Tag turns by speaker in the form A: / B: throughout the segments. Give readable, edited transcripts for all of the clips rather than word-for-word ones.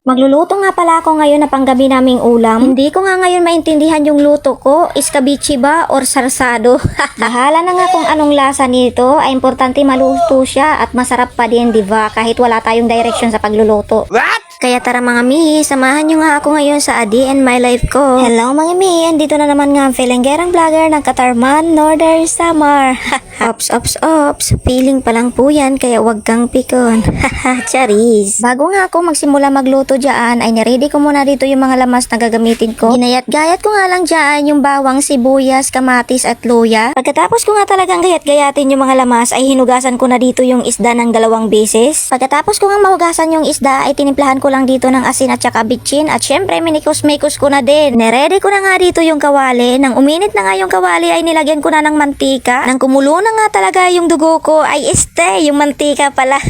A: Magluluto nga pala ako ngayon na panggabi naming ulam. Hindi ko nga ngayon maintindihan yung luto ko. Iskabichi ba or sarsado? Bahala na nga kung anong lasa nito. Ay importante maluto siya at masarap pa din, diba? Kahit wala tayong direction sa pagluluto.
B: What?
A: Kaya tara mga mi, samahan nyo nga ako ngayon sa Adi and My Life ko. Hello mga mi, andito na naman nga ang filinggerang vlogger ng Katarman, Northern Samar. Ops, ops, ops. Feeling pa lang po yan, kaya wag kang pikon. Haha, charis. Bago nga ako magsimula magluto dyan, ay niready ko muna dito yung mga lamas na gagamitin ko. Ginayat-gayat ko nga lang dyan yung bawang, sibuyas, kamatis at luya. Pagkatapos ko nga talagang gayat-gayatin yung mga lamas, ay hinugasan ko na dito yung isda ng 2 beses. Pagkatapos ko nga mahugasan yung isda, ay tinimplahan ko lang dito ng asin at saka bitchin. At syempre, minikos-mikos ko na din. Niready ko na nga dito yung kawali. Nang uminit na nga yung kawali, ay nilagyan ko na ng mantika. Nang kumulo na nga talaga yung dugo ko, ay yung mantika pala.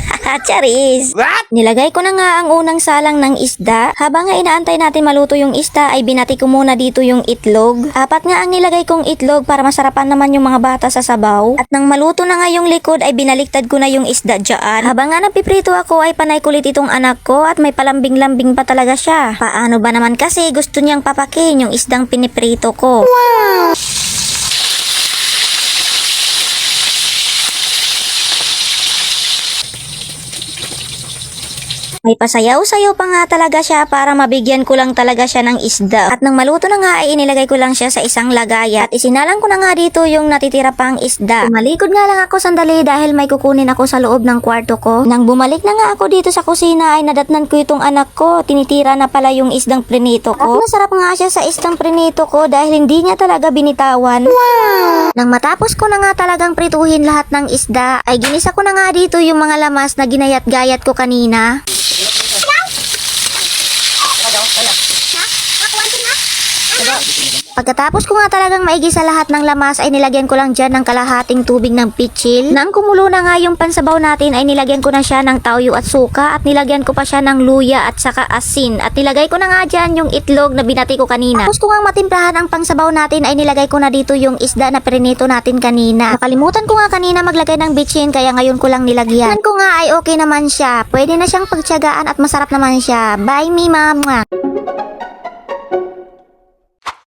A: Charis!
B: What?
A: Nilagay ko na nga ang unang salang ng isda. Habang nga inaantay natin maluto yung isda, ay binati ko muna dito yung itlog. 4 nga ang nilagay kong itlog para masarapan naman yung mga bata sa sabaw. At nang maluto na nga yung likod, ay binaliktad ko na yung isda dyan. Habang nga napiprito ako, ay panay kulit itong anak ko at may palambing-lambing pa talaga siya. Paano ba naman kasi gusto niyang papakin yung isdang piniprito ko? Wow! May pasayaw-sayaw pa nga talaga siya para mabigyan ko lang talaga siya ng isda. At nang maluto na nga ay inilagay ko lang siya sa isang lagay at isinalang ko na nga dito yung natitira pang isda. Malikod nga lang ako sandali dahil may kukunin ako sa loob ng kwarto ko. Nang bumalik na nga ako dito sa kusina ay nadatnan ko itong anak ko. Tinitira na pala yung isdang prinito ko. At masarap nga siya sa isdang prinito ko dahil hindi niya talaga binitawan. Wow! Nang matapos ko na nga talagang prituhin lahat ng isda ay ginisa ko na nga dito yung mga lamas na ginayat-gayat ko kanina. Pagkatapos ko nga talagang maigisa lahat ng lamas ay nilagyan ko lang dyan ng kalahating tubig ng pitsil. Nang kumulo na nga yung pansabaw natin ay nilagyan ko na siya ng toyo at suka at nilagyan ko pa siya ng luya at saka asin. At nilagay ko na nga dyan yung itlog na binati ko kanina. Tapos ko nga matimplahan ang pangsabaw natin ay nilagay ko na dito yung isda na prinito natin kanina. Nakalimutan ko nga kanina maglagay ng bitchin kaya ngayon ko lang nilagyan. Tingnan ko nga ay okay naman siya. Pwede na siyang pagtiyagaan at masarap naman siya. Bye me mama!